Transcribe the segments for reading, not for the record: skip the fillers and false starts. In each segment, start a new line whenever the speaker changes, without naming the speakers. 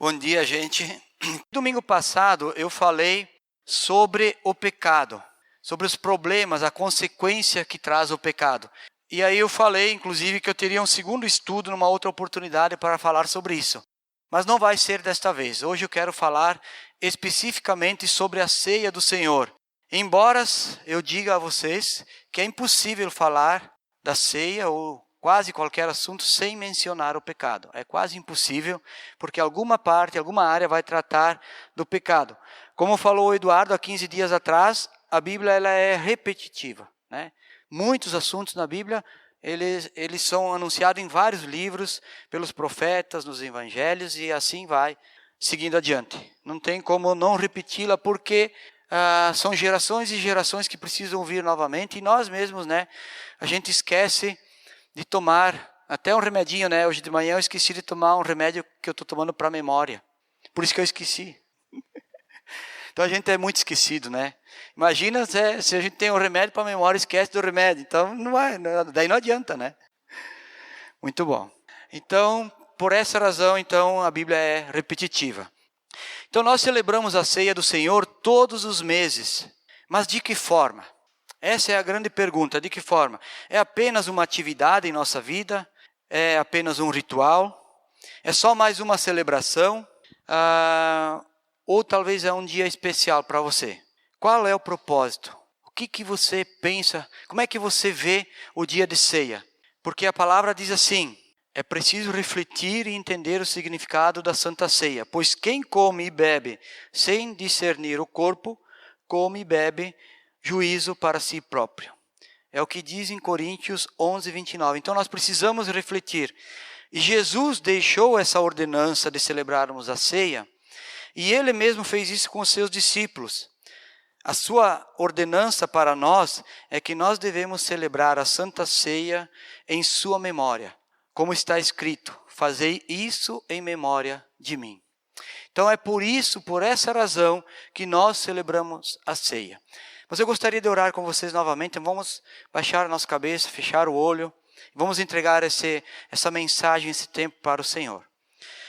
Bom dia, gente. Domingo passado eu falei sobre o pecado, sobre os problemas, a consequência que traz o pecado. E aí eu falei, inclusive, que eu teria um segundo estudo numa outra oportunidade para falar sobre isso. Mas não vai ser desta vez. Hoje eu quero falar especificamente sobre a ceia do Senhor. Embora eu diga a vocês que é impossível falar da ceia ou quase qualquer assunto sem mencionar o pecado. É quase impossível, porque alguma parte, alguma área vai tratar do pecado. Como falou o Eduardo há 15 dias atrás, a Bíblia ela é repetitiva, né? Muitos assuntos na Bíblia, eles são anunciados em vários livros, pelos profetas, nos evangelhos, e assim vai, seguindo adiante. Não tem como não repeti-la, porque são gerações e gerações que precisam ouvir novamente, e nós mesmos, né? A gente esquece de tomar até um remedinho, né? Hoje de manhã eu esqueci de tomar um remédio que eu estou tomando para memória. Por isso que eu esqueci. Então a gente é muito esquecido, né? Imagina se a gente tem um remédio para memória e esquece do remédio. Então daí não adianta, né? Muito bom. Então, por essa razão, então, a Bíblia é repetitiva. Então nós celebramos a ceia do Senhor todos os meses. Mas de que forma? Essa é a grande pergunta, de que forma? É apenas uma atividade em nossa vida? É apenas um ritual? É só mais uma celebração? Ou talvez é um dia especial para você? Qual é o propósito? O que você pensa? Como é que você vê o dia de ceia? Porque a palavra diz assim, é preciso refletir e entender o significado da Santa Ceia, pois quem come e bebe sem discernir o corpo, come e bebe juízo para si próprio. É o que diz em Coríntios 11, 29. Então nós precisamos refletir. E Jesus deixou essa ordenança de celebrarmos a ceia, e ele mesmo fez isso com os seus discípulos. A sua ordenança para nós é que nós devemos celebrar a Santa Ceia em sua memória. Como está escrito, fazei isso em memória de mim. Então é por essa razão que nós celebramos a ceia. Mas eu gostaria de orar com vocês novamente. Vamos baixar a nossa cabeça, fechar o olho. Vamos entregar essa mensagem, esse tempo para o Senhor.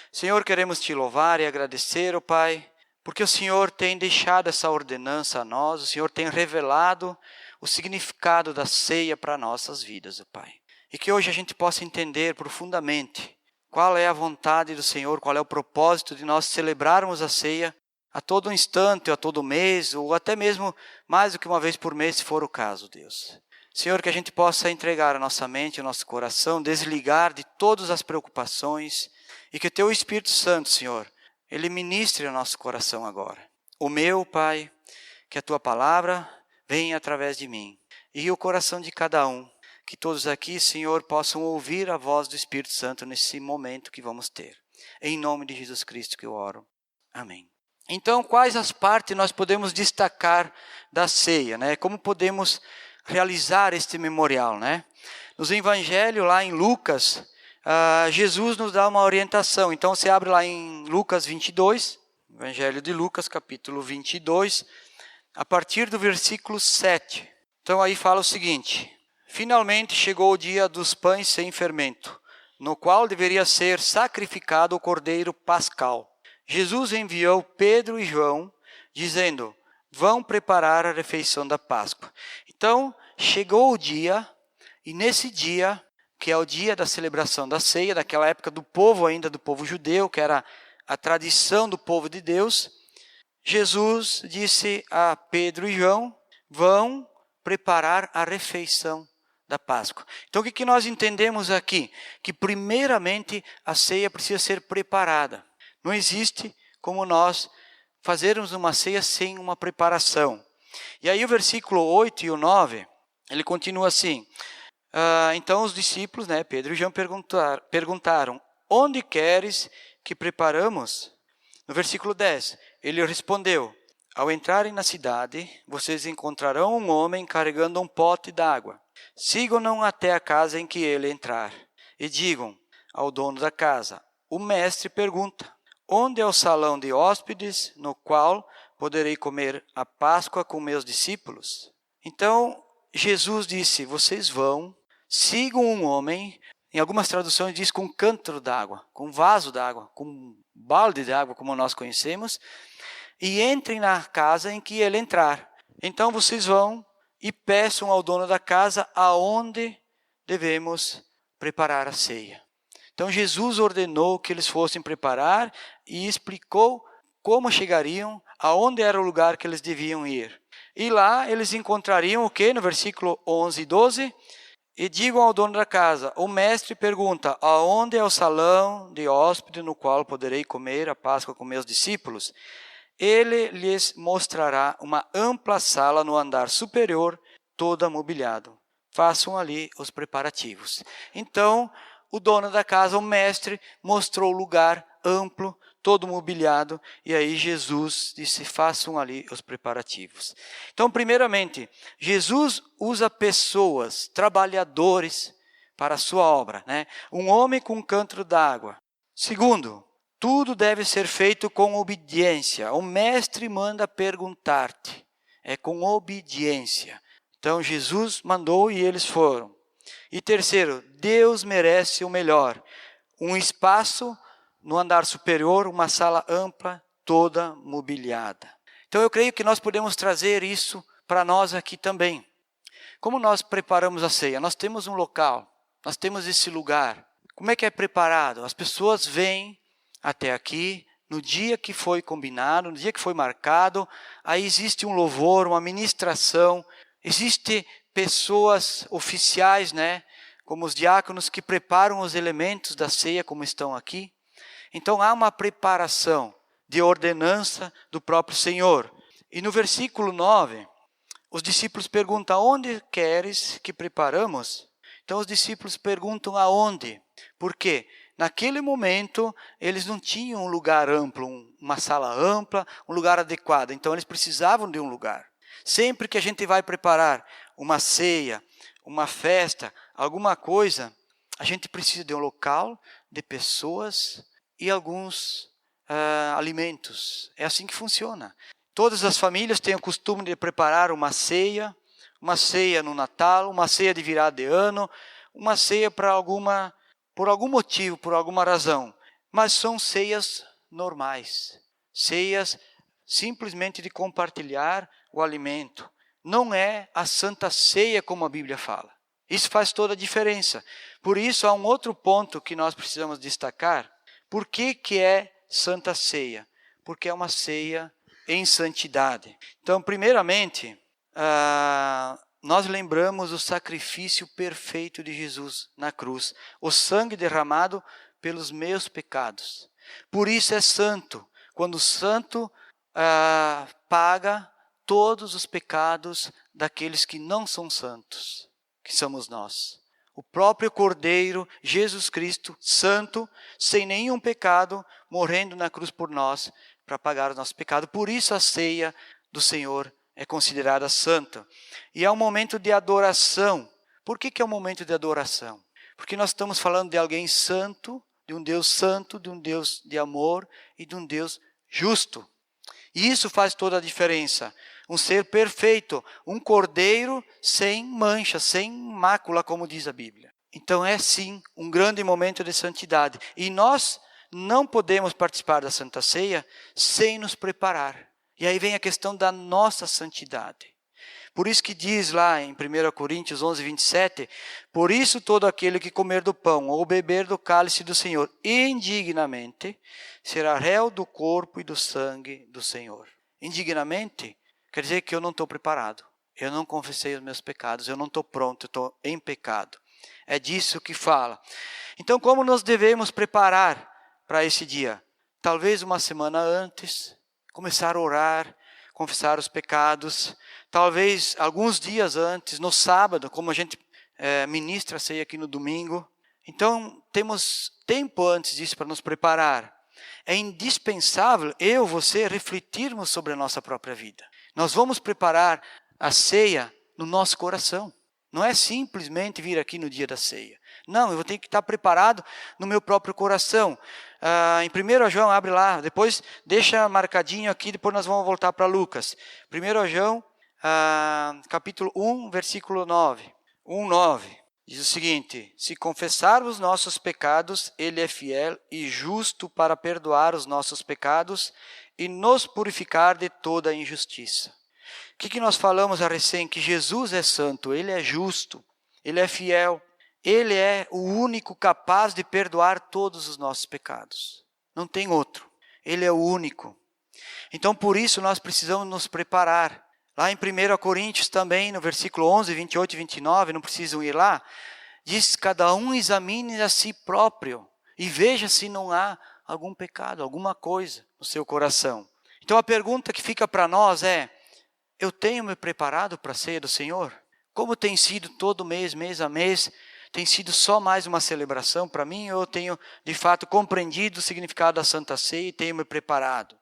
Senhor, queremos te louvar e agradecer, ó Pai, porque o Senhor tem deixado essa ordenança a nós, o Senhor tem revelado o significado da ceia para nossas vidas, ó Pai. E que hoje a gente possa entender profundamente qual é a vontade do Senhor, qual é o propósito de nós celebrarmos a ceia a todo instante, a todo mês, ou até mesmo mais do que uma vez por mês, se for o caso, Deus. Senhor, que a gente possa entregar a nossa mente, o nosso coração, desligar de todas as preocupações, e que o Teu Espírito Santo, Senhor, Ele ministre o nosso coração agora. O meu, Pai, que a Tua palavra venha através de mim, e o coração de cada um, que todos aqui, Senhor, possam ouvir a voz do Espírito Santo nesse momento que vamos ter. Em nome de Jesus Cristo que eu oro. Amém. Então, quais as partes nós podemos destacar da ceia, né? Como podemos realizar este memorial, né? Nos evangelhos, lá em Lucas, Jesus nos dá uma orientação. Então, você abre lá em Lucas 22, Evangelho de Lucas, capítulo 22, a partir do versículo 7. Então, aí fala o seguinte: finalmente chegou o dia dos pães sem fermento, no qual deveria ser sacrificado o cordeiro pascal. Jesus enviou Pedro e João, dizendo, vão preparar a refeição da Páscoa. Então, chegou o dia, e nesse dia, que é o dia da celebração da ceia, daquela época do povo ainda, do povo judeu, que era a tradição do povo de Deus, Jesus disse a Pedro e João, vão preparar a refeição da Páscoa. Então, o que nós entendemos aqui? Que primeiramente a ceia precisa ser preparada. Não existe como nós fazermos uma ceia sem uma preparação. E aí o versículo 8 e o 9, ele continua assim. Então os discípulos, né, Pedro e João perguntaram, onde queres que preparamos? No versículo 10, ele respondeu, ao entrarem na cidade, vocês encontrarão um homem carregando um pote d'água. Sigam-no até a casa em que ele entrar e digam ao dono da casa, o mestre pergunta, onde é o salão de hóspedes no qual poderei comer a Páscoa com meus discípulos? Então, Jesus disse, vocês vão, sigam um homem Em algumas traduções diz com cântaro d'água, com vaso d'água, com balde de água, como nós conhecemos, e entrem na casa em que ele entrar. Então vocês vão e peçam ao dono da casa aonde devemos preparar a ceia. Então Jesus ordenou que eles fossem preparar e explicou como chegariam, aonde era o lugar que eles deviam ir. E lá eles encontrariam o que? No versículo 11 e 12... E digam ao dono da casa, o mestre pergunta, aonde é o salão de hóspede no qual poderei comer a Páscoa com meus discípulos? Ele lhes mostrará uma ampla sala no andar superior, toda mobiliada. Façam ali os preparativos. Então, o dono da casa, o mestre, mostrou o lugar amplo, todo mobiliado, e aí Jesus disse, façam ali os preparativos. Então, primeiramente, Jesus usa pessoas, trabalhadores, para a sua obra, né? Um homem com um cântaro d'água. Segundo, tudo deve ser feito com obediência. O mestre manda perguntar-te. É com obediência. Então, Jesus mandou e eles foram. E terceiro, Deus merece o melhor. Um espaço no andar superior, uma sala ampla, toda mobiliada. Então eu creio que nós podemos trazer isso para nós aqui também. Como nós preparamos a ceia? Nós temos um local, nós temos esse lugar. Como é que é preparado? As pessoas vêm até aqui, no dia que foi combinado, no dia que foi marcado, aí existe um louvor, uma ministração, existe pessoas oficiais, né? Como os diáconos que preparam os elementos da ceia, como estão aqui. Então há uma preparação de ordenança do próprio Senhor. E no versículo 9, os discípulos perguntam, onde queres que preparamos? Então os discípulos perguntam aonde. Por quê? Naquele momento eles não tinham um lugar amplo, uma sala ampla, um lugar adequado. Então eles precisavam de um lugar. Sempre que a gente vai preparar uma ceia, uma festa, alguma coisa, a gente precisa de um local, de pessoas e alguns alimentos. É assim que funciona. Todas as famílias têm o costume de preparar uma ceia no Natal, uma ceia de virada de ano, uma ceia por algum motivo, por alguma razão. Mas são ceias normais, ceias simplesmente de compartilhar o alimento. Não é a Santa Ceia como a Bíblia fala. Isso faz toda a diferença. Por isso, há um outro ponto que nós precisamos destacar. Por que é Santa Ceia? Porque é uma ceia em santidade. Então, primeiramente, nós lembramos o sacrifício perfeito de Jesus na cruz. O sangue derramado pelos meus pecados. Por isso é santo. Quando o santo paga todos os pecados daqueles que não são santos, que somos nós. O próprio Cordeiro, Jesus Cristo, santo, sem nenhum pecado, morrendo na cruz por nós, para pagar o nosso pecado. Por isso a ceia do Senhor é considerada santa. E é um momento de adoração. Por que é um momento de adoração? Porque nós estamos falando de alguém santo, de um Deus de amor e de um Deus justo. E isso faz toda a diferença. Um ser perfeito, um cordeiro sem mancha, sem mácula, como diz a Bíblia. Então é sim um grande momento de santidade. E nós não podemos participar da Santa Ceia sem nos preparar. E aí vem a questão da nossa santidade. Por isso que diz lá em 1 Coríntios 11, 27, por isso todo aquele que comer do pão ou beber do cálice do Senhor indignamente, será réu do corpo e do sangue do Senhor. Indignamente quer dizer que eu não estou preparado, eu não confessei os meus pecados, eu não estou pronto, eu estou em pecado. É disso que fala. Então como nós devemos preparar para esse dia? Talvez uma semana antes, começar a orar, confessar os pecados. Talvez alguns dias antes, no sábado, como a gente ministra a ceia aqui no domingo. Então, temos tempo antes disso para nos preparar. É indispensável você refletirmos sobre a nossa própria vida. Nós vamos preparar a ceia no nosso coração. Não é simplesmente vir aqui no dia da ceia. Não, eu vou ter que estar preparado no meu próprio coração. Em 1 João, abre lá, depois deixa marcadinho aqui, depois nós vamos voltar para Lucas. 1 João, capítulo 1, versículo 9. 1:9. Diz o seguinte: se confessarmos nossos pecados, Ele é fiel e justo para perdoar os nossos pecados e nos purificar de toda a injustiça. O que nós falamos a recém? Que Jesus é santo, Ele é justo, Ele é fiel, Ele é o único capaz de perdoar todos os nossos pecados. Não tem outro, Ele é o único. Então, por isso, nós precisamos nos preparar. Lá em 1 Coríntios também, no versículo 11, 28 e 29, não precisam ir lá, diz: cada um examine a si próprio e veja se não há algum pecado, alguma coisa no seu coração. Então, a pergunta que fica para nós é: eu tenho me preparado para a ceia do Senhor? Como tem sido todo mês, mês a mês? Tem sido só mais uma celebração para mim? Ou eu tenho, de fato, compreendido o significado da Santa Ceia e tenho me preparado?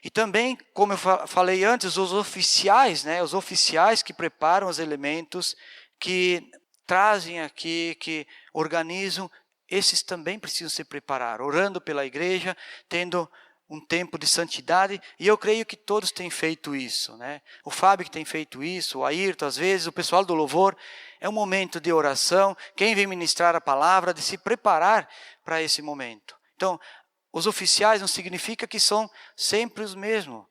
E também, como eu falei antes, os oficiais, os oficiais que preparam os elementos, que trazem aqui, que organizam, esses também precisam se preparar, orando pela igreja, tendo um tempo de santidade, e eu creio que todos têm feito isso, O Fábio que tem feito isso, o Ayrton, às vezes, o pessoal do louvor, é um momento de oração, quem vem ministrar a palavra, de se preparar para esse momento. Então, os oficiais não significa que são sempre os mesmos,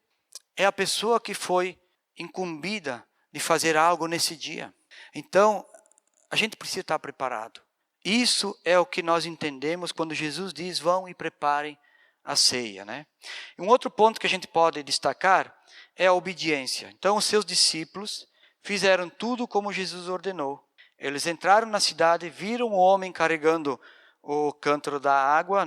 é a pessoa que foi incumbida de fazer algo nesse dia. Então, a gente precisa estar preparado. Isso é o que nós entendemos quando Jesus diz: vão e preparem a ceia, Um outro ponto que a gente pode destacar é a obediência. Então, os seus discípulos fizeram tudo como Jesus ordenou. Eles entraram na cidade, viram um homem carregando o cântaro da água,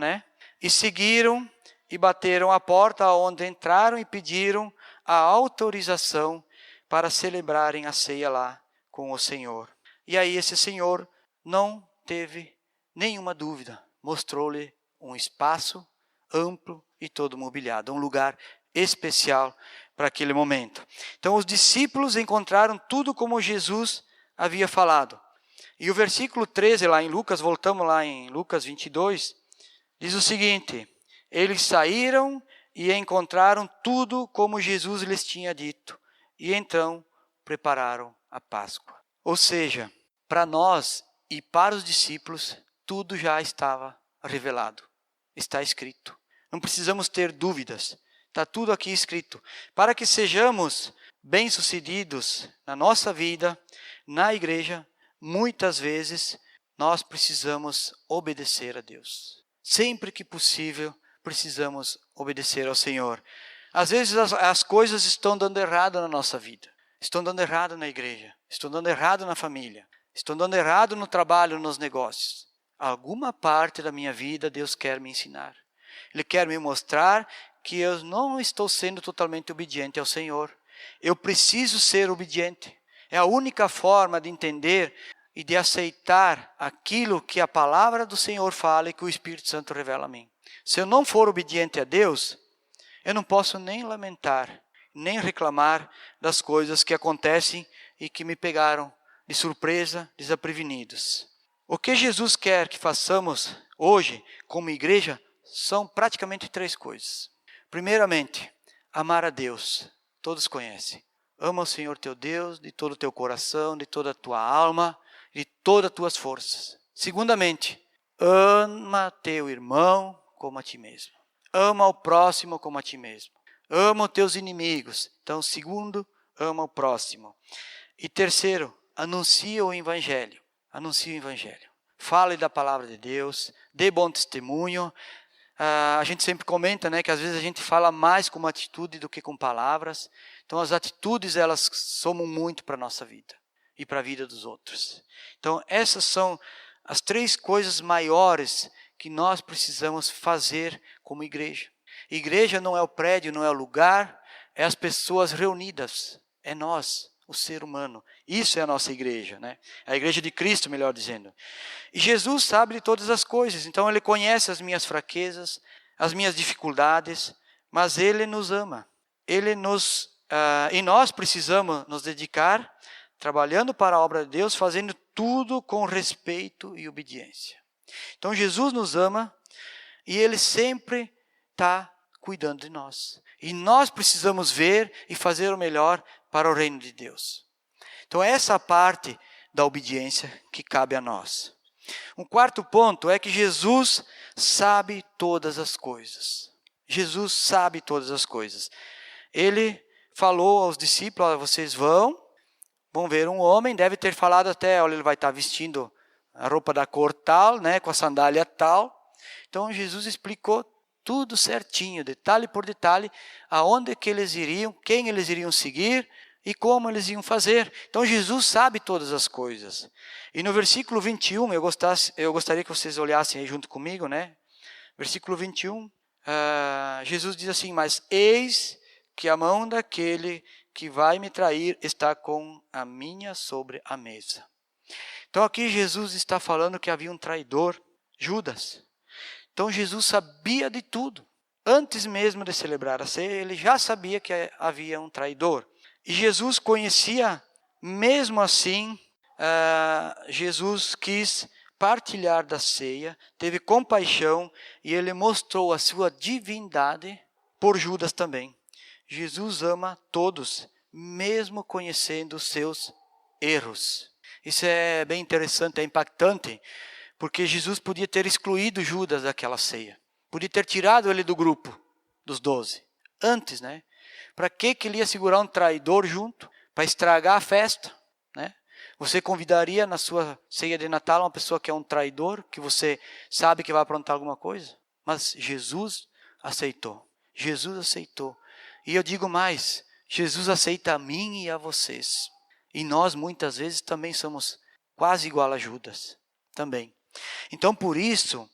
E seguiram e bateram a porta, onde entraram e pediram a autorização para celebrarem a ceia lá com o Senhor. E aí esse Senhor não teve nenhuma dúvida, mostrou-lhe um espaço amplo e todo mobiliado, um lugar especial para aquele momento. Então os discípulos encontraram tudo como Jesus havia falado. E o versículo 13 lá em Lucas, voltamos lá em Lucas 22, diz o seguinte: eles saíram e encontraram tudo como Jesus lhes tinha dito, e então prepararam a Páscoa. Ou seja, para nós e para os discípulos, tudo já estava revelado, está escrito. Não precisamos ter dúvidas, está tudo aqui escrito. Para que sejamos bem-sucedidos na nossa vida, na igreja, muitas vezes nós precisamos obedecer a Deus. Sempre que possível, precisamos obedecer ao Senhor. Às vezes as coisas estão dando errado na nossa vida. Estão dando errado na igreja. Estão dando errado na família. Estão dando errado no trabalho, nos negócios. Alguma parte da minha vida Deus quer me ensinar. Ele quer me mostrar que eu não estou sendo totalmente obediente ao Senhor. Eu preciso ser obediente. É a única forma de entender e de aceitar aquilo que a palavra do Senhor fala e que o Espírito Santo revela a mim. Se eu não for obediente a Deus, eu não posso nem lamentar, nem reclamar das coisas que acontecem e que me pegaram de surpresa, desaprevenidos. O que Jesus quer que façamos hoje, como igreja, são praticamente 3 coisas. Primeiramente, amar a Deus. Todos conhecem. Ama o Senhor teu Deus de todo o teu coração, de toda a tua alma, de todas as tuas forças. Segundamente, ama teu irmão como a ti mesmo. Ama o próximo como a ti mesmo. Ama os teus inimigos. Então, segundo, ama o próximo. E terceiro, anuncia o Evangelho. Anuncia o Evangelho. Fale da palavra de Deus, dê bom testemunho. A gente sempre comenta, que às vezes a gente fala mais com atitude do que com palavras. Então as atitudes, elas somam muito para a nossa vida e para a vida dos outros. Então essas são as 3 coisas maiores que nós precisamos fazer como igreja. Igreja não é o prédio, não é o lugar, é as pessoas reunidas, é nós, o ser humano. Isso é a nossa igreja, A igreja de Cristo, melhor dizendo. E Jesus sabe de todas as coisas, então Ele conhece as minhas fraquezas, as minhas dificuldades, mas Ele nos ama. E nós precisamos nos dedicar, trabalhando para a obra de Deus, fazendo tudo com respeito e obediência. Então Jesus nos ama e Ele sempre está cuidando de nós. E nós precisamos ver e fazer o melhor para o reino de Deus. Então essa parte da obediência que cabe a nós. Um quarto ponto é que Jesus sabe todas as coisas. Jesus sabe todas as coisas. Ele falou aos discípulos, vocês vão ver um homem, deve ter falado até, olha, ele vai estar vestindo a roupa da cor tal, né, com a sandália tal. Então Jesus explicou tudo certinho, detalhe por detalhe, aonde que eles iriam, quem eles iriam seguir e como eles iam fazer. Então Jesus sabe todas as coisas. E no versículo 21, eu gostaria que vocês olhassem aí junto comigo, né? Versículo 21, Jesus diz assim, mas eis que a mão daquele que vai me trair está com a minha sobre a mesa. Então aqui Jesus está falando que havia um traidor, Judas. Então Jesus sabia de tudo. Antes mesmo de celebrar a ceia, ele já sabia que havia um traidor. E Jesus conhecia, mesmo assim, Jesus quis partilhar da ceia, teve compaixão e ele mostrou a sua divindade por Judas também. Jesus ama todos, mesmo conhecendo os seus erros. Isso é bem interessante, é impactante, porque Jesus podia ter excluído Judas daquela ceia. Podia ter tirado ele do grupo dos 12. Antes, né? Para que ele ia segurar um traidor junto? Para estragar a festa, né? Você convidaria na sua ceia de Natal uma pessoa que é um traidor, que você sabe que vai aprontar alguma coisa? Mas Jesus aceitou. Jesus aceitou. E eu digo mais, Jesus aceita a mim e a vocês. E nós muitas vezes também somos quase igual a Judas. Também. Então por isso,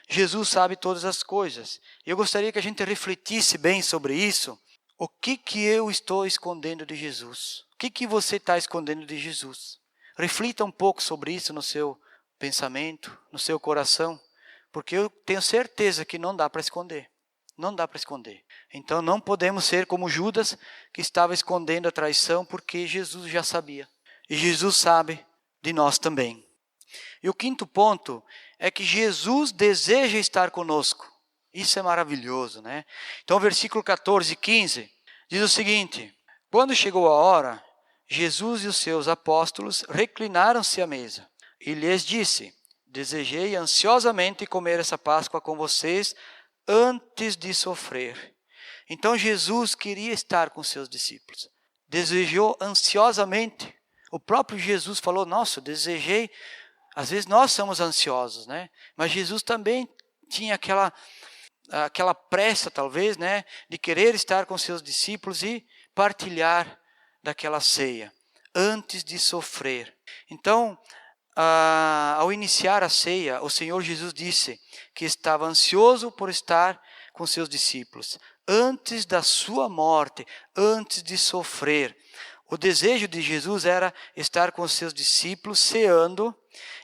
Jesus sabe todas as coisas. Eu gostaria que a gente refletisse bem sobre isso. O que eu estou escondendo de Jesus? O que você está escondendo de Jesus? Reflita um pouco sobre isso no seu pensamento, no seu coração. Porque eu tenho certeza que não dá para esconder. Não dá para esconder. Então não podemos ser como Judas, que estava escondendo a traição, porque Jesus já sabia. E Jesus sabe de nós também. E o quinto ponto é que Jesus deseja estar conosco. Isso é maravilhoso, né? Então, versículo 14 e 15 diz o seguinte: quando chegou a hora, Jesus e os seus apóstolos reclinaram-se à mesa. E lhes disse: desejei ansiosamente comer essa Páscoa com vocês antes de sofrer. Então, Jesus queria estar com seus discípulos. Desejou ansiosamente. O próprio Jesus falou, nossa, desejei. Às vezes nós somos ansiosos, né? Mas Jesus também tinha aquela pressa, talvez, né? De querer estar com seus discípulos e partilhar daquela ceia, antes de sofrer. Então, ao iniciar a ceia, o Senhor Jesus disse que estava ansioso por estar com seus discípulos, antes da sua morte, antes de sofrer. O desejo de Jesus era estar com seus discípulos, ceando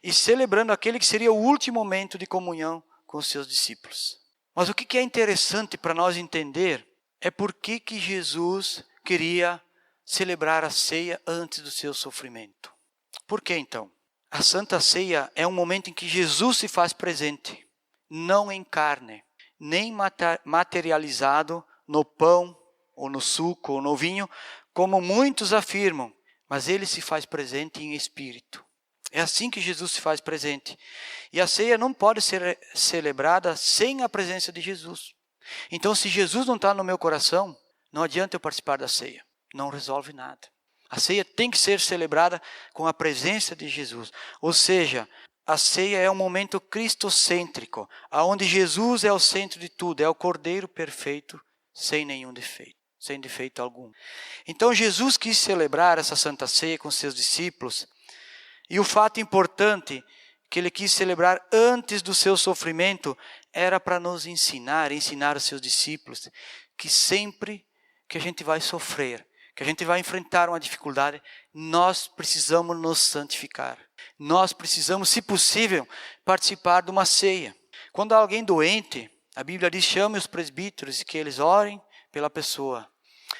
e celebrando aquele que seria o último momento de comunhão com os seus discípulos. Mas o que é interessante para nós entender é por que Jesus queria celebrar a ceia antes do seu sofrimento. Por que então? A Santa Ceia é um momento em que Jesus se faz presente, não em carne, nem materializado no pão, ou no suco, ou no vinho, como muitos afirmam, mas ele se faz presente em espírito. É assim que Jesus se faz presente. E a ceia não pode ser celebrada sem a presença de Jesus. Então, se Jesus não está no meu coração, não adianta eu participar da ceia. Não resolve nada. A ceia tem que ser celebrada com a presença de Jesus. Ou seja, a ceia é um momento cristocêntrico, onde Jesus é o centro de tudo, é o Cordeiro perfeito, sem nenhum defeito. Sem defeito algum. Então Jesus quis celebrar essa Santa Ceia com seus discípulos. E o fato importante que ele quis celebrar antes do seu sofrimento era para nos ensinar os seus discípulos, que sempre que a gente vai sofrer, que a gente vai enfrentar uma dificuldade, nós precisamos nos santificar. Nós precisamos, se possível, participar de uma ceia. Quando há alguém doente, a Bíblia diz, chame os presbíteros e que eles orem pela pessoa.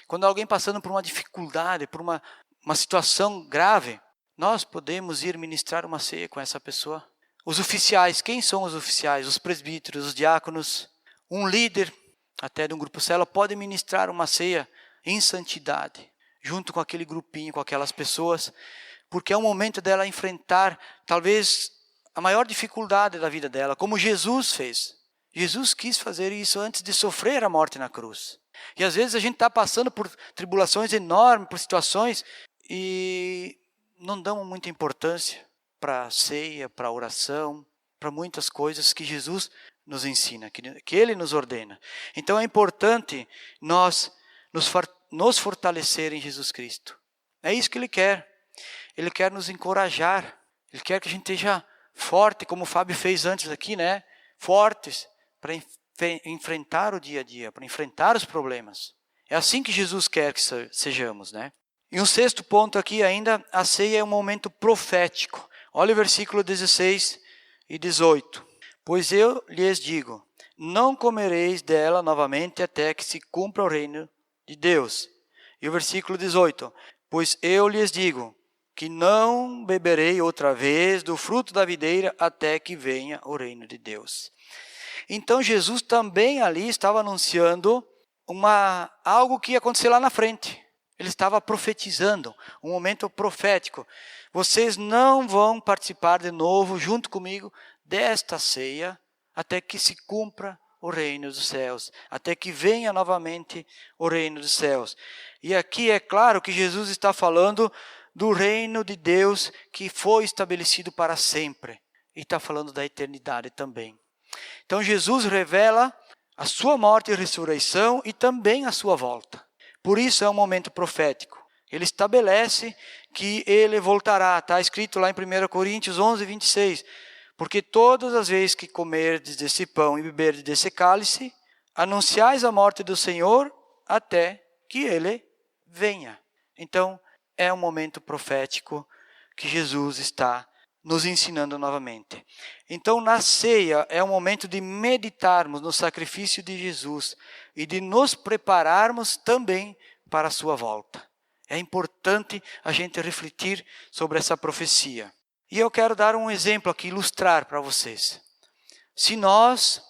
Quando há alguém passando por uma dificuldade, por uma situação grave, nós podemos ir ministrar uma ceia com essa pessoa. Os oficiais, quem são os oficiais? Os presbíteros, os diáconos. Um líder, até de um grupo célula, pode ministrar uma ceia em santidade, junto com aquele grupinho, com aquelas pessoas, porque é o momento dela enfrentar talvez a maior dificuldade da vida dela, como Jesus fez. Jesus quis fazer isso antes de sofrer a morte na cruz. E às vezes a gente está passando por tribulações enormes, por situações, e não damos muita importância para a ceia, para a oração, para muitas coisas que Jesus nos ensina, que Ele nos ordena. Então é importante nós nos fortalecer em Jesus Cristo. É isso que Ele quer. Ele quer nos encorajar. Ele quer que a gente esteja forte, como o Fábio fez antes aqui, né? Fortes para enfrentar o dia a dia, para enfrentar os problemas. É assim que Jesus quer que sejamos, né? E um sexto ponto aqui ainda, a ceia é um momento profético. Olha o versículo 16 e 18. Pois eu lhes digo, não comereis dela novamente até que se cumpra o reino de Deus. E o versículo 18. Pois eu lhes digo, que não beberei outra vez do fruto da videira até que venha o reino de Deus. Então Jesus também ali estava anunciando algo que ia acontecer lá na frente. Ele estava profetizando, um momento profético. Vocês não vão participar de novo, junto comigo, desta ceia, até que se cumpra o reino dos céus, até que venha novamente o reino dos céus. E aqui é claro que Jesus está falando do reino de Deus que foi estabelecido para sempre. E está falando da eternidade também. Então Jesus revela a sua morte e ressurreição e também a sua volta. Por isso é um momento profético. Ele estabelece que ele voltará. Está escrito lá em 1 Coríntios 11, 26. Porque todas as vezes que comerdes desse pão e beberdes desse cálice, anunciais a morte do Senhor até que ele venha. Então, é um momento profético que Jesus está nos ensinando novamente. Então, na ceia é um momento de meditarmos no sacrifício de Jesus e de nos prepararmos também para a sua volta. É importante a gente refletir sobre essa profecia. E eu quero dar um exemplo aqui, ilustrar para vocês. Se nós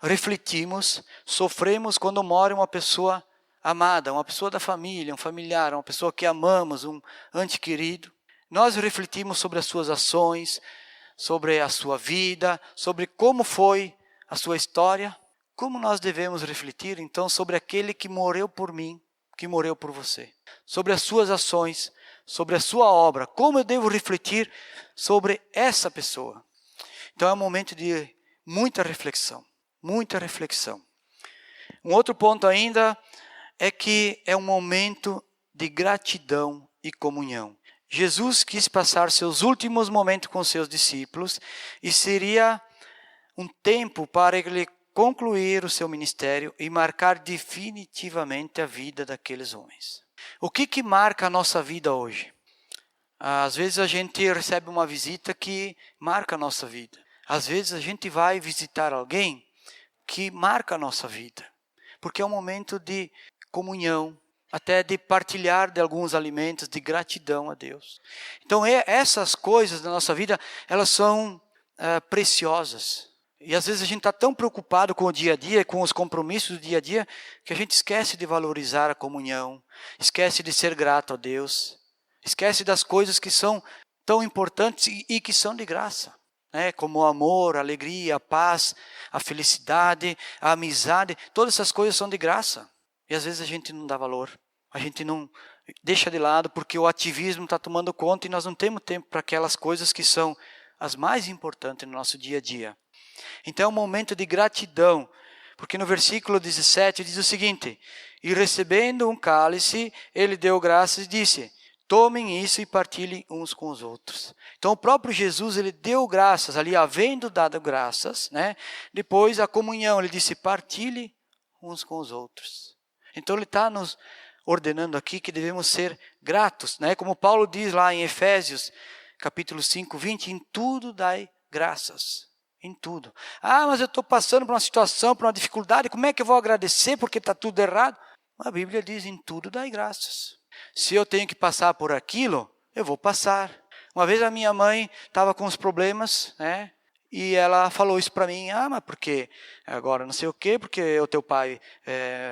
refletimos, sofremos quando morre uma pessoa amada, uma pessoa da família, um familiar, uma pessoa que amamos, um ente querido, nós refletimos sobre as suas ações, sobre a sua vida, sobre como foi a sua história. Como nós devemos refletir, então, sobre aquele que morreu por mim, que morreu por você? Sobre as suas ações, sobre a sua obra. Como eu devo refletir sobre essa pessoa? Então, é um momento de muita reflexão, muita reflexão. Um outro ponto ainda é que é um momento de gratidão e comunhão. Jesus quis passar seus últimos momentos com seus discípulos e seria um tempo para ele concluir o seu ministério e marcar definitivamente a vida daqueles homens. O que marca a nossa vida hoje? Às vezes a gente recebe uma visita que marca a nossa vida. Às vezes a gente vai visitar alguém que marca a nossa vida. Porque é um momento de comunhão, até de partilhar de alguns alimentos, de gratidão a Deus. Então essas coisas da nossa vida, elas são preciosas. E às vezes a gente está tão preocupado com o dia a dia, com os compromissos do dia a dia, que a gente esquece de valorizar a comunhão, esquece de ser grato a Deus, esquece das coisas que são tão importantes e que são de graça, né? Como o amor, a alegria, a paz, a felicidade, a amizade, todas essas coisas são de graça. E às vezes a gente não dá valor, a gente não deixa de lado porque o ativismo está tomando conta e nós não temos tempo para aquelas coisas que são as mais importantes no nosso dia a dia. Então é um momento de gratidão, porque no versículo 17 diz o seguinte: e recebendo um cálice, ele deu graças e disse, tomem isso e partilhem uns com os outros. Então o próprio Jesus, ele deu graças, ali havendo dado graças, né? Depois a comunhão, ele disse, partilhem uns com os outros. Então ele está nos ordenando aqui que devemos ser gratos, né? Como Paulo diz lá em Efésios, capítulo 5, 20, em tudo dai graças. Em tudo. Ah, mas eu estou passando por uma situação, por uma dificuldade, como é que eu vou agradecer porque está tudo errado? A Bíblia diz, em tudo dai graças. Se eu tenho que passar por aquilo, eu vou passar. Uma vez a minha mãe estava com uns problemas, né? E ela falou isso para mim, mas porque agora não sei o quê, porque o teu pai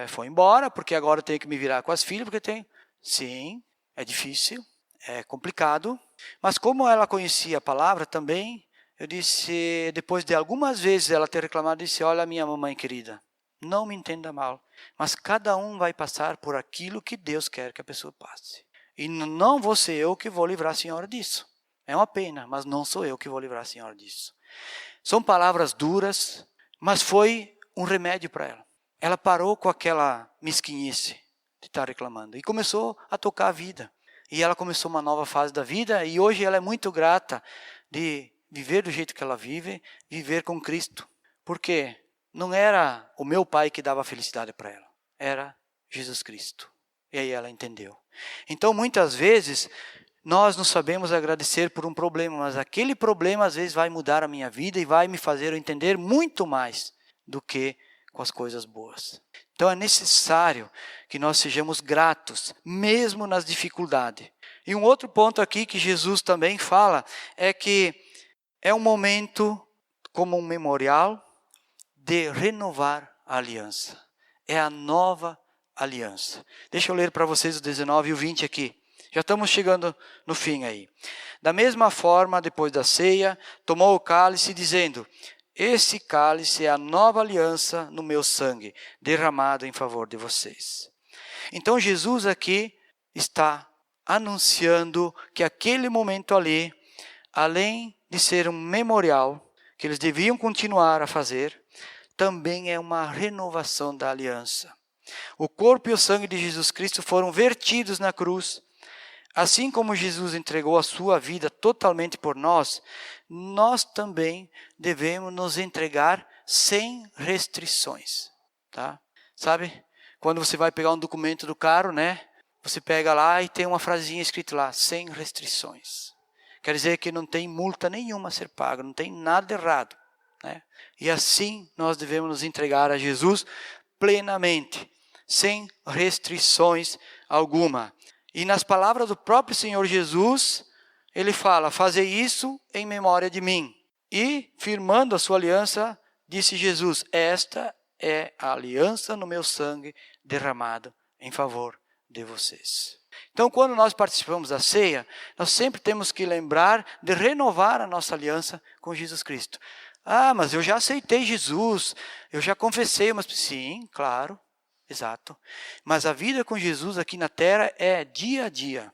foi embora, porque agora eu tenho que me virar com as filhas, porque tem. Sim, é difícil, é complicado, Mas como ela conhecia a palavra também, eu disse, depois de algumas vezes ela ter reclamado, disse, olha, minha mamãe querida, não me entenda mal, mas cada um vai passar por aquilo que Deus quer que a pessoa passe. E não vou ser eu que vou livrar a senhora disso. É uma pena, mas não sou eu que vou livrar a senhora disso. São palavras duras, mas foi um remédio para ela. Ela parou com aquela mesquinhice de estar reclamando e começou a tocar a vida. E ela começou uma nova fase da vida e hoje ela é muito grata de viver do jeito que ela vive, viver com Cristo. Porque não era o meu pai que dava felicidade para ela, era Jesus Cristo. E aí ela entendeu. Então, muitas vezes, nós não sabemos agradecer por um problema, mas aquele problema às vezes vai mudar a minha vida e vai me fazer entender muito mais do que com as coisas boas. Então é necessário que nós sejamos gratos, mesmo nas dificuldades. E um outro ponto aqui que Jesus também fala é que é um momento como um memorial de renovar a aliança. É a nova aliança. Deixa eu ler para vocês o 19 e o 20 aqui. Já estamos chegando no fim aí. Da mesma forma, depois da ceia, tomou o cálice, dizendo, esse cálice é a nova aliança no meu sangue, derramado em favor de vocês. Então Jesus aqui está anunciando que aquele momento ali, além de ser um memorial, que eles deviam continuar a fazer, também é uma renovação da aliança. O corpo e o sangue de Jesus Cristo foram vertidos na cruz. Assim como Jesus entregou a sua vida totalmente por nós, nós também devemos nos entregar sem restrições, tá? Sabe? Quando você vai pegar um documento do carro, né? Você pega lá e tem uma frasinha escrita lá, sem restrições. Quer dizer que não tem multa nenhuma a ser paga, não tem nada errado, né? E assim nós devemos nos entregar a Jesus plenamente, sem restrições alguma. E nas palavras do próprio Senhor Jesus, ele fala, fazei isso em memória de mim. E, firmando a sua aliança, disse Jesus, esta é a aliança no meu sangue derramado em favor de vocês. Então, quando nós participamos da ceia, nós sempre temos que lembrar de renovar a nossa aliança com Jesus Cristo. Ah, mas eu já aceitei Jesus, eu já confessei, mas sim, claro. Exato. Mas a vida com Jesus aqui na terra é dia a dia,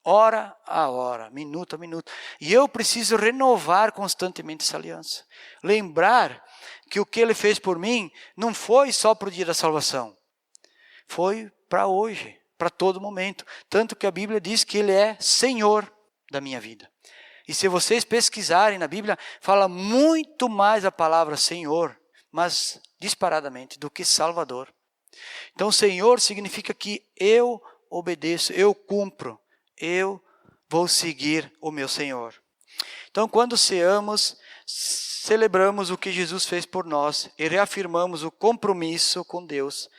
hora a hora, minuto a minuto. E eu preciso renovar constantemente essa aliança. Lembrar que o que Ele fez por mim não foi só para o dia da salvação. Foi para hoje, para todo momento. Tanto que a Bíblia diz que Ele é Senhor da minha vida. E se vocês pesquisarem na Bíblia, fala muito mais a palavra Senhor, mas disparadamente, do que Salvador. Então, Senhor significa que eu obedeço, eu cumpro, eu vou seguir o meu Senhor. Então, quando ceamos, celebramos o que Jesus fez por nós e reafirmamos o compromisso com Deus.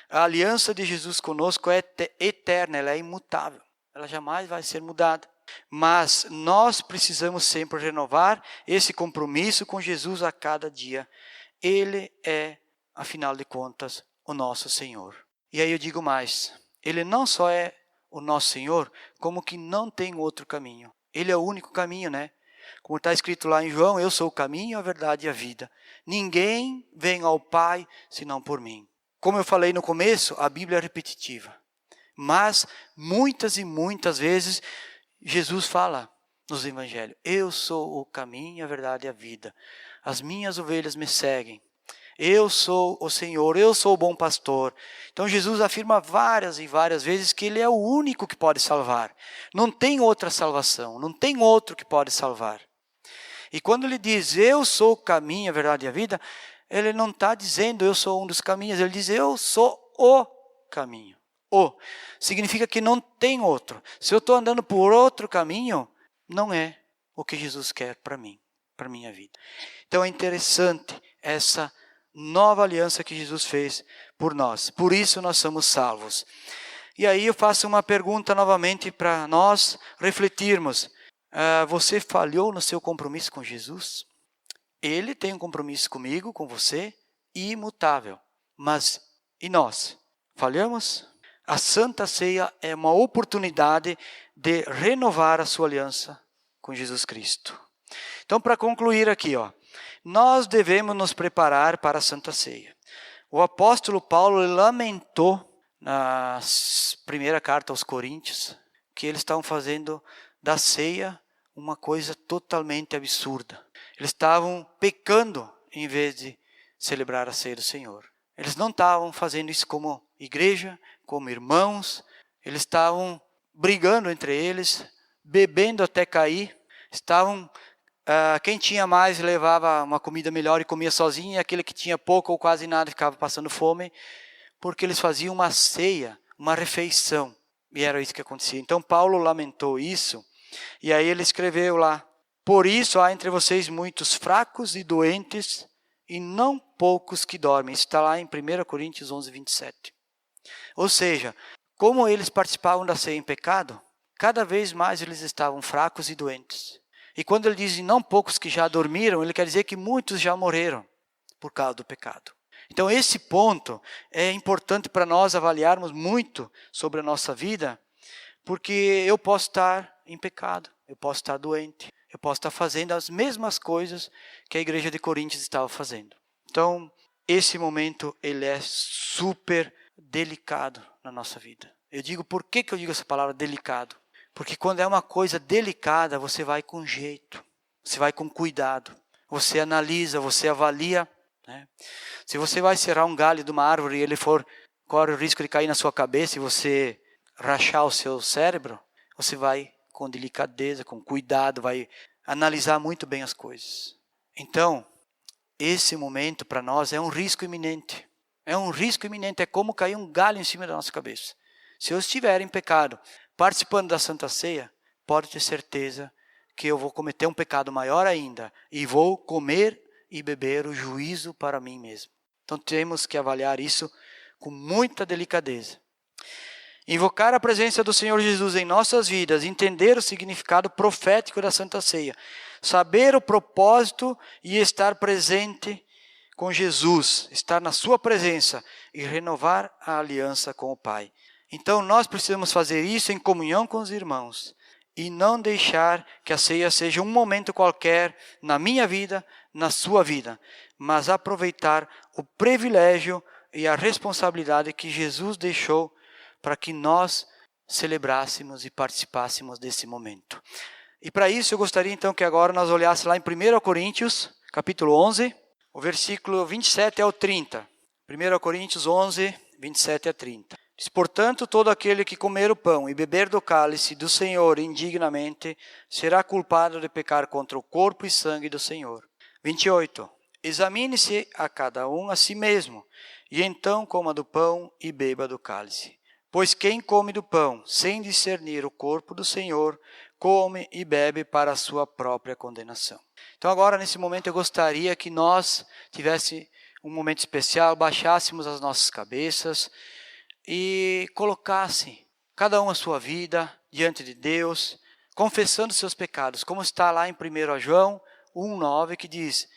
A aliança de Jesus conosco é eterna, ela é imutável, ela jamais vai ser mudada. Mas nós precisamos sempre renovar esse compromisso com Jesus a cada dia. Ele é, afinal de contas, o nosso Senhor. E aí eu digo mais, Ele não só é o nosso Senhor, como que não tem outro caminho. Ele é o único caminho, né? Como está escrito lá em João, eu sou o caminho, a verdade e a vida. Ninguém vem ao Pai, senão por mim. Como eu falei no começo, a Bíblia é repetitiva. Mas muitas e muitas vezes, Jesus fala nos evangelhos, eu sou o caminho, a verdade e a vida. As minhas ovelhas me seguem. Eu sou o Senhor, eu sou o bom pastor. Então Jesus afirma várias e várias vezes que Ele é o único que pode salvar. Não tem outra salvação, não tem outro que pode salvar. E quando Ele diz, eu sou o caminho, a verdade e a vida, Ele não está dizendo, eu sou um dos caminhos, Ele diz, eu sou o caminho. O significa que não tem outro. Se eu estou andando por outro caminho, não é o que Jesus quer para mim, para a minha vida. Então é interessante essa nova aliança que Jesus fez por nós. Por isso nós somos salvos. E aí eu faço uma pergunta novamente para nós refletirmos. Você falhou no seu compromisso com Jesus? Ele tem um compromisso comigo, com você, imutável. Mas e nós? Falhamos? A Santa Ceia é uma oportunidade de renovar a sua aliança com Jesus Cristo. Então, para concluir aqui, nós devemos nos preparar para a Santa Ceia. O apóstolo Paulo lamentou na primeira carta aos Coríntios que eles estavam fazendo da ceia uma coisa totalmente absurda. Eles estavam pecando em vez de celebrar a ceia do Senhor. Eles não estavam fazendo isso como igreja, como irmãos. Eles estavam brigando entre eles, bebendo até cair. Quem tinha mais levava uma comida melhor e comia sozinho, e aquele que tinha pouco ou quase nada ficava passando fome, porque eles faziam uma ceia, uma refeição, e era isso que acontecia. Então Paulo lamentou isso, e aí ele escreveu lá: por isso há entre vocês muitos fracos e doentes, e não poucos que dormem. Isso está lá em 1 Coríntios 11, 27. Ou seja, como eles participavam da ceia em pecado, cada vez mais eles estavam fracos e doentes. E quando ele diz não poucos que já dormiram, ele quer dizer que muitos já morreram por causa do pecado. Então esse ponto é importante para nós avaliarmos muito sobre a nossa vida, porque eu posso estar em pecado, eu posso estar doente, eu posso estar fazendo as mesmas coisas que a igreja de Coríntios estava fazendo. Então esse momento ele é super delicado na nossa vida. Eu digo, por que eu digo essa palavra delicado? Porque quando é uma coisa delicada, você vai com jeito, você vai com cuidado, você analisa, você avalia. Né? Se você vai serrar um galho de uma árvore e ele corre o risco de cair na sua cabeça e você rachar o seu cérebro, você vai com delicadeza, com cuidado, vai analisar muito bem as coisas. Então, esse momento para nós é um risco iminente. É um risco iminente, é como cair um galho em cima da nossa cabeça. Se eu estiver em pecado, participando da Santa Ceia, pode ter certeza que eu vou cometer um pecado maior ainda e vou comer e beber o juízo para mim mesmo. Então temos que avaliar isso com muita delicadeza. Invocar a presença do Senhor Jesus em nossas vidas, entender o significado profético da Santa Ceia, saber o propósito e estar presente com Jesus, estar na sua presença e renovar a aliança com o Pai. Então nós precisamos fazer isso em comunhão com os irmãos e não deixar que a ceia seja um momento qualquer na minha vida, na sua vida, mas aproveitar o privilégio e a responsabilidade que Jesus deixou para que nós celebrássemos e participássemos desse momento. E para isso eu gostaria então que agora nós olhássemos lá em 1 Coríntios, capítulo 11, o versículo 27 ao 30. 1 Coríntios 11, 27 a 30. Diz, portanto, todo aquele que comer o pão e beber do cálice do Senhor indignamente será culpado de pecar contra o corpo e sangue do Senhor. 28. Examine-se a cada um a si mesmo, e então coma do pão e beba do cálice. Pois quem come do pão, sem discernir o corpo do Senhor, come e bebe para a sua própria condenação. Então agora, nesse momento, eu gostaria que nós tivéssemos um momento especial, baixássemos as nossas cabeças e colocasse cada um a sua vida diante de Deus, confessando seus pecados, como está lá em 1 João 1,9, que diz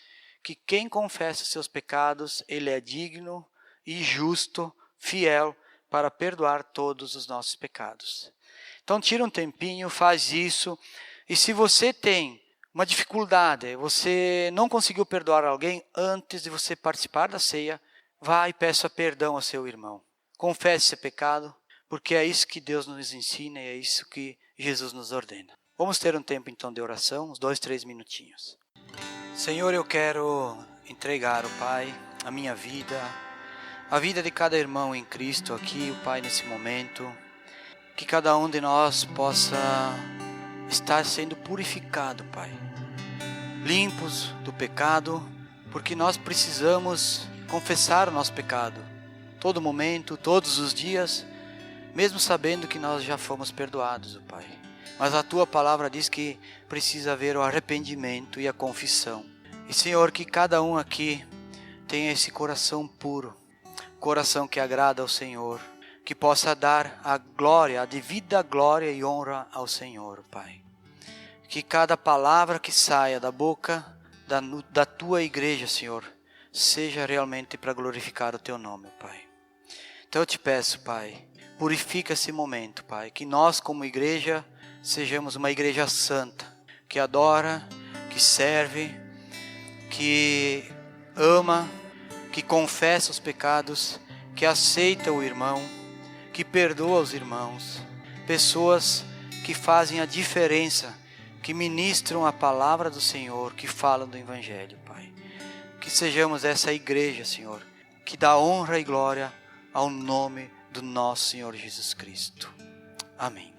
que quem confessa seus pecados, ele é digno e justo, fiel, para perdoar todos os nossos pecados. Então tira um tempinho, faz isso, e se você tem uma dificuldade, você não conseguiu perdoar alguém antes de você participar da ceia, vá e peça perdão ao seu irmão. Confesse esse pecado, porque é isso que Deus nos ensina e é isso que Jesus nos ordena. Vamos ter um tempo então de oração, uns 2, 3 minutinhos. Senhor, eu quero entregar, Pai, a minha vida, a vida de cada irmão em Cristo aqui, Pai, nesse momento. Que cada um de nós possa estar sendo purificado, Pai. Limpos do pecado, porque nós precisamos confessar o nosso pecado. Todo momento, todos os dias, mesmo sabendo que nós já fomos perdoados, Pai. Mas a Tua palavra diz que precisa haver o arrependimento e a confissão. E, Senhor, que cada um aqui tenha esse coração puro, coração que agrada ao Senhor, que possa dar a glória, a devida glória e honra ao Senhor, Pai. Que cada palavra que saia da boca da Tua igreja, Senhor, seja realmente para glorificar o Teu nome, Pai. Então eu te peço, Pai, purifica esse momento, Pai, que nós como igreja sejamos uma igreja santa, que adora, que serve, que ama, que confessa os pecados, que aceita o irmão, que perdoa os irmãos. Pessoas que fazem a diferença, que ministram a palavra do Senhor, que falam do Evangelho, Pai. Que sejamos essa igreja, Senhor, que dá honra e glória ao nome do nosso Senhor Jesus Cristo. Amém.